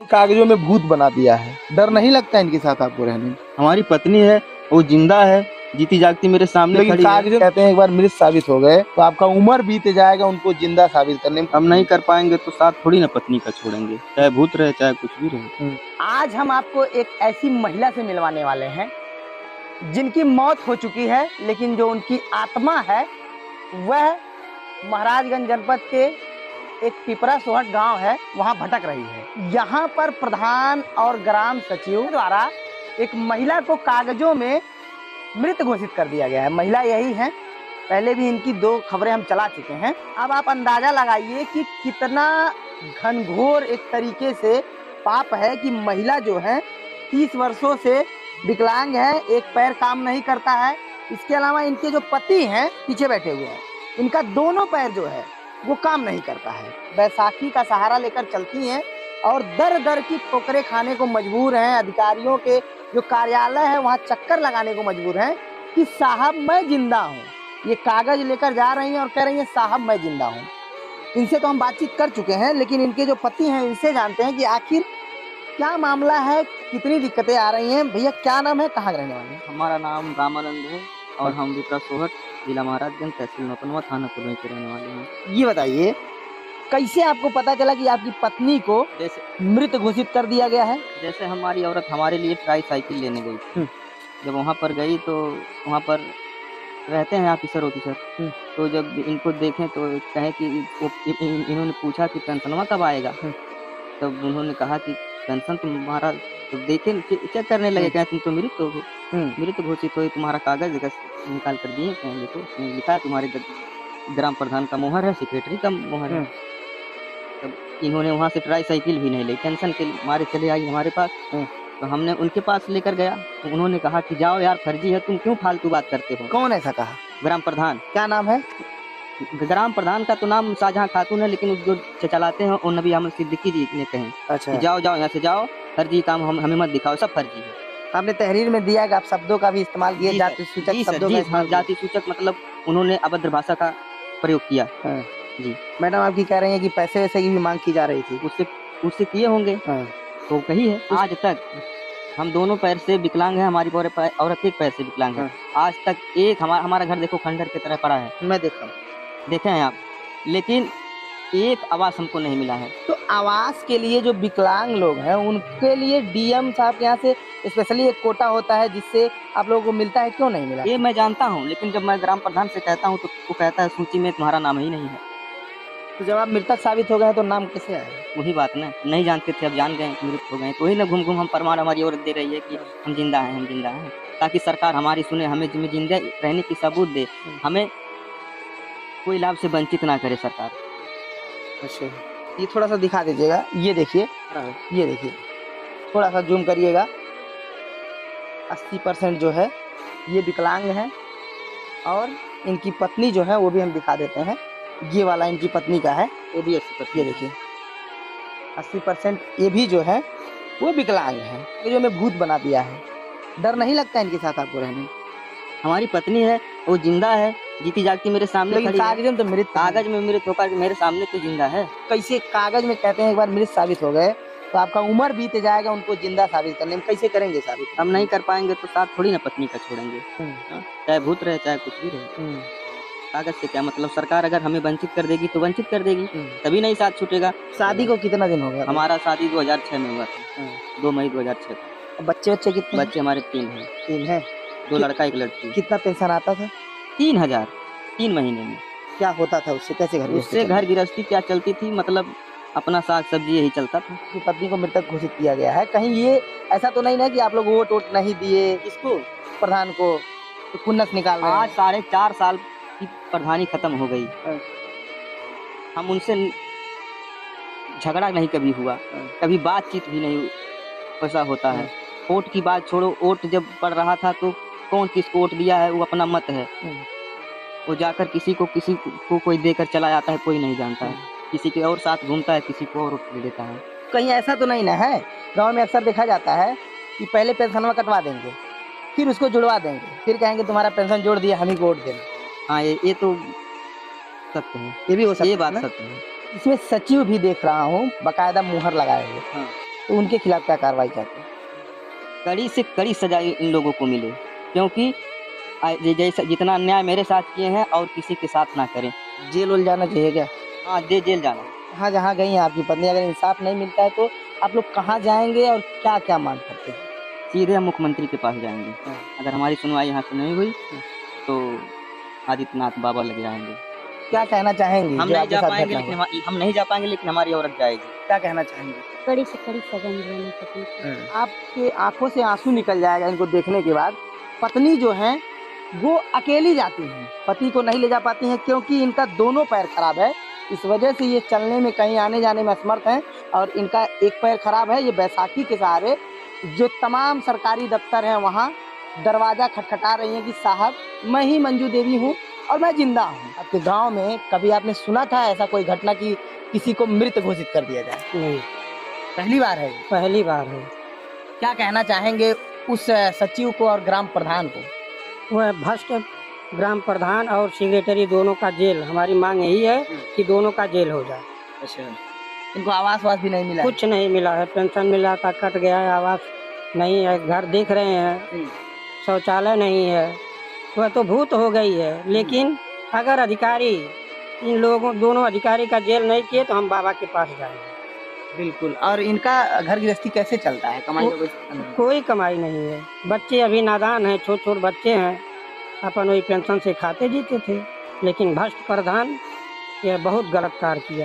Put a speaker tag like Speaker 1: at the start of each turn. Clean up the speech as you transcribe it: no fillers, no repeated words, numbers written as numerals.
Speaker 1: कागजों में भूत बना दिया है। डर नहीं लगता इनके साथ आपको रहने में?
Speaker 2: हमारी पत्नी है, वो जिंदा है, जीती जागती मेरे सामने
Speaker 1: लेकिन
Speaker 2: खड़ी है।
Speaker 1: कागज कहते हैं एक बार मृत साबित हो गए तो आपका उम्र बीत जाएगा उनको जिंदा साबित करने में।
Speaker 2: हम नहीं कर पाएंगे तो साथ थोड़ी ना पत्नी का छोड़ेंगे, चाहे भूत रहे चाहे कुछ भी रहे।
Speaker 3: आज हम आपको एक ऐसी महिला से मिलवाने वाले हैं जिनकी मौत हो चुकी है, लेकिन जो उनकी आत्मा है वह महाराजगंज जनपद के एक पिपरा सोहट गांव है, वहां भटक रही है। यहाँ पर प्रधान और ग्राम सचिव द्वारा एक महिला को कागजों में मृत घोषित कर दिया गया है। महिला यही है, पहले भी इनकी 2 खबरें हम चला चुके हैं। अब आप अंदाजा लगाइए कि कितना घनघोर एक तरीके से पाप है कि महिला जो है 30 वर्षों से विकलांग है, एक पैर काम नहीं करता है। इसके अलावा इनके जो पति हैं पीछे बैठे हुए हैं, इनका दोनों पैर जो है वो काम नहीं करता है। बैसाखी का सहारा लेकर चलती हैं और दर दर की ठोकरें खाने को मजबूर हैं। अधिकारियों के जो कार्यालय है वहाँ चक्कर लगाने को मजबूर हैं कि साहब मैं जिंदा हूँ। ये कागज लेकर जा रही हैं और कह रही हैं साहब मैं जिंदा हूँ। इनसे तो हम बातचीत कर चुके हैं, लेकिन इनके जो पति हैं इनसे जानते हैं कि आखिर क्या मामला है, कितनी दिक्कतें आ रही हैं। भैया क्या नाम है, कहाँ रहने वाले हैं?
Speaker 2: हमारा नाम रामानंद है और हम पिपरा सोहट, जिला महाराजगंज, तहसील नौतनवा, थाना पुरवई के रहने वाले हैं।
Speaker 3: ये बताइए कैसे आपको पता चला कि आपकी पत्नी को
Speaker 2: जैसे
Speaker 3: मृत घोषित कर दिया गया है?
Speaker 2: जैसे हमारी औरत हमारे लिए ट्राई साइकिल लेने गई थी। जब वहाँ पर गई तो वहाँ पर रहते हैं ऑफिसर, तो जब इनको देखें तो कहें कि इन्होंने पूछा कि पेंशनवा कब आएगा। तब उन्होंने कहा कि पेंशन तुम्हारा, तो देखे चेक करने लगे, कहें तुम तो मृत घोषित हो, तुम्हारा कागज निकाल कर दिए, कहें देखो उसमें लिखा है तुम्हारे ग्राम प्रधान का मोहर है, सेक्रेटरी का मोहर है। तब इन्होंने वहाँ से ट्राई साइकिल भी नहीं ली, टेंशन के मारे चले आई हमारे पास। तो हमने उनके पास लेकर गया, तो उन्होंने कहा कि जाओ यार, फर्जी है, तुम क्यों फालतू बात करते हो।
Speaker 3: कौन ऐसा कहा?
Speaker 2: ग्राम प्रधान।
Speaker 3: क्या नाम है?
Speaker 2: ग्राम प्रधान का तो नाम शाहजहां खातून है, लेकिन जो चलाते हैं और नबी अहमद सिद्दीकी जी ने कहे
Speaker 3: अच्छा,
Speaker 2: जाओ यहाँ से जाओ, फर्जी काम हमें मत दिखाओ, सब फर्जी है।
Speaker 3: आपने तहरीर में दिया कि आप शब्दों का भी इस्तेमाल किया, जाति सूचक शब्दों का इस्तेमाल किया।
Speaker 2: जाति सूचक मतलब उन्होंने अभद्र भाषा का प्रयोग किया। जी
Speaker 3: मैडम आपकी कह रही है कि पैसे वैसे की भी मांग की जा रही थी,
Speaker 2: उससे किए होंगे तो कही है। आज तक हम दोनों पैर से विकलांग है, हमारी औरत एक पैर से विकलांग है। आज तक एक हमारा घर देखो खंडर की तरह पड़ा है,
Speaker 3: मैं देखा,
Speaker 2: देखे हैं आप, लेकिन एक आवास हमको नहीं मिला है।
Speaker 3: तो आवास के लिए जो विकलांग लोग हैं उनके लिए डीएम साहब के यहाँ से स्पेशली एक कोटा होता है जिससे आप लोगों को मिलता है, क्यों नहीं मिला?
Speaker 2: ये मैं जानता हूँ, लेकिन जब मैं ग्राम प्रधान से कहता हूँ तो वो कहता है सूची में तुम्हारा नाम ही नहीं है।
Speaker 3: तो जब आप मृतक साबित हो गए तो नाम कैसे आया?
Speaker 2: वही बात ना, नहीं जानते थे, अब जान गए मृत हो गए, तो वही ना घूम घूम हम प्रमाण हमारी औरत दे रही है कि हम जिंदा हैं, ताकि सरकार हमारी सुने, हमें जिंदा रहने की सबूत दे, हमें कोई लाभ से वंचित ना करे सरकार।
Speaker 3: अच्छा, ये थोड़ा सा दिखा दीजिएगा, ये देखिए, ये देखिए, थोड़ा सा जूम करिएगा। 80% जो है ये विकलांग है और इनकी पत्नी जो है वो भी हम दिखा देते हैं। ये वाला इनकी पत्नी का है,
Speaker 2: वो भी 80%,
Speaker 3: ये देखिए 80% ये भी जो है वो विकलांग है। जो में भूत बना दिया है। डर नहीं लगता इनके साथ आपको रहने में?
Speaker 2: हमारी पत्नी है, वो जिंदा है, जीती जागती मेरे सामने
Speaker 3: लेकिन
Speaker 2: खड़ी है।
Speaker 3: कागज में तो मृत,
Speaker 2: कागज में मृत होकर मेरे सामने तो जिंदा है।
Speaker 3: कैसे कागज में कहते हैं एक बार मृत साबित हो गए तो आपका उम्र बीत जाएगा उनको जिंदा साबित करने में, कैसे करेंगे साबित?
Speaker 2: हम नहीं कर पाएंगे तो साथ थोड़ी ना पत्नी का छोड़ेंगे, चाहे भूत रहे चाहे कुछ भी रहे। कागज से क्या मतलब, सरकार अगर हमें वंचित कर देगी तो वंचित कर देगी, तभी नहीं साथ छूटेगा।
Speaker 3: शादी को कितना दिन हो गया?
Speaker 2: हमारा शादी 2006 में हुआ था, 2 मई 2006 को।
Speaker 3: बच्चे कितने?
Speaker 2: बच्चे हमारे 3 हैं।
Speaker 3: 3 हैं?
Speaker 2: 2 लड़का 1 लड़की।
Speaker 3: कितना पेंशन आता था?
Speaker 2: 3000 3 महीने में।
Speaker 3: क्या होता था उससे, कैसे घर
Speaker 2: उससे घर गृहस्थी क्या चलती थी, मतलब अपना साग सब्जी यही चलता था।
Speaker 3: पत्नी को मृतक घोषित किया गया है, कहीं ये ऐसा तो नहीं ना कि आप लोग वोट नहीं दिए
Speaker 2: इसको
Speaker 3: प्रधान को तो खुन्नस निकाल रहे हैं?
Speaker 2: आज 4.5 साल की प्रधानी खत्म हो गई, हम उनसे झगड़ा नहीं कभी हुआ, कभी बातचीत भी नहीं वैसा होता है। वोट की बात छोड़ो, वोट जब पड़ रहा था तो कौन किसको वोट दिया है वो अपना मत है, वो जाकर किसी को कोई देकर चला जाता है, कोई नहीं जानता है, किसी के और साथ घूमता है, किसी को और वोट दे देता है।
Speaker 3: कहीं ऐसा तो नहीं ना है, गांव में अक्सर देखा जाता है कि पहले पेंशन कटवा देंगे, फिर उसको जुड़वा देंगे, फिर कहेंगे तुम्हारा पेंशन जोड़ दिया, हम ही को वोट देना।
Speaker 2: हाँ, ये तो सत्य है,
Speaker 3: ये भी हो सकता है,
Speaker 2: ये बात सत्य है।
Speaker 3: इसमें सचिव भी देख रहा हूँ, बकायदा मुहर लगाए हुए। तो उनके खिलाफ क्या कार्रवाई चाहते हैं?
Speaker 2: कड़ी से कड़ी सजा इन लोगों को मिले, क्योंकि जैसा जितना अन्याय मेरे साथ किए हैं और किसी के साथ ना करें।
Speaker 3: जेल उल जाना चाहिए क्या?
Speaker 2: हाँ, जेल जाना।
Speaker 3: हाँ, जहाँ गई हैं आपकी पत्नी, अगर इंसाफ नहीं मिलता है तो आप लोग कहाँ जाएंगे और क्या क्या मांग करते हैं?
Speaker 2: सीधे हम मुख्यमंत्री के पास जाएंगे। अगर हमारी सुनवाई यहाँ से नहीं हुई तो आदित्यनाथ बाबा लग जाएंगे।
Speaker 3: क्या कहना चाहेंगे?
Speaker 2: हम
Speaker 3: जो
Speaker 2: नहीं
Speaker 3: आपके
Speaker 2: जा
Speaker 3: साथ
Speaker 2: पाएंगे,
Speaker 3: घटना
Speaker 2: लेकिन
Speaker 3: हुई?
Speaker 2: हम नहीं जा पाएंगे, लेकिन हमारी औरत जाएगी।
Speaker 3: क्या कहना चाहेंगे?
Speaker 4: कड़ी से कड़ी सजा मिलनी चाहिए।
Speaker 3: आपके आंखों से आंसू निकल जाएगा इनको देखने के बाद। पत्नी जो है वो अकेली जाती हैं, पति को नहीं ले जा पाती हैं क्योंकि इनका दोनों पैर खराब है। इस वजह से ये चलने में, कहीं आने जाने में असमर्थ हैं और इनका एक पैर खराब है। ये बैसाखी के सहारे जो तमाम सरकारी दफ्तर हैं वहाँ दरवाज़ा खटखटा रही हैं कि साहब, मैं ही मंजू देवी हूँ और मैं जिंदा हूँ। आपके गांव में कभी आपने सुना था ऐसा कोई घटना कि किसी को मृत घोषित कर दिया जाए?
Speaker 5: नहीं,
Speaker 3: पहली बार है।
Speaker 5: पहली बार है।
Speaker 3: क्या कहना चाहेंगे उस सचिव को और ग्राम प्रधान को?
Speaker 5: वह भ्रष्ट ग्राम प्रधान और सेक्रेटरी दोनों का जेल, हमारी मांग यही है कि दोनों का जेल हो जाए।
Speaker 3: अच्छा, इनको आवास वास भी नहीं मिला?
Speaker 5: कुछ नहीं मिला है, पेंशन मिला था, कट गया है, आवास नहीं है, घर देख रहे हैं, शौचालय नहीं है, वह तो भूत हो गई है। लेकिन अगर अधिकारी इन लोगों, दोनों अधिकारी का जेल नहीं किए तो हम बाबा के पास जाएंगे।
Speaker 3: बिल्कुल। और इनका घर गृहस्थी कैसे चलता है? कमाई का
Speaker 5: कोई कमाई नहीं है, बच्चे अभी नादान हैं, छोटे छोटे बच्चे हैं, अपन वही पेंशन से खाते जीते थे। लेकिन भ्रष्ट प्रधान यह बहुत गलत कार्य किया।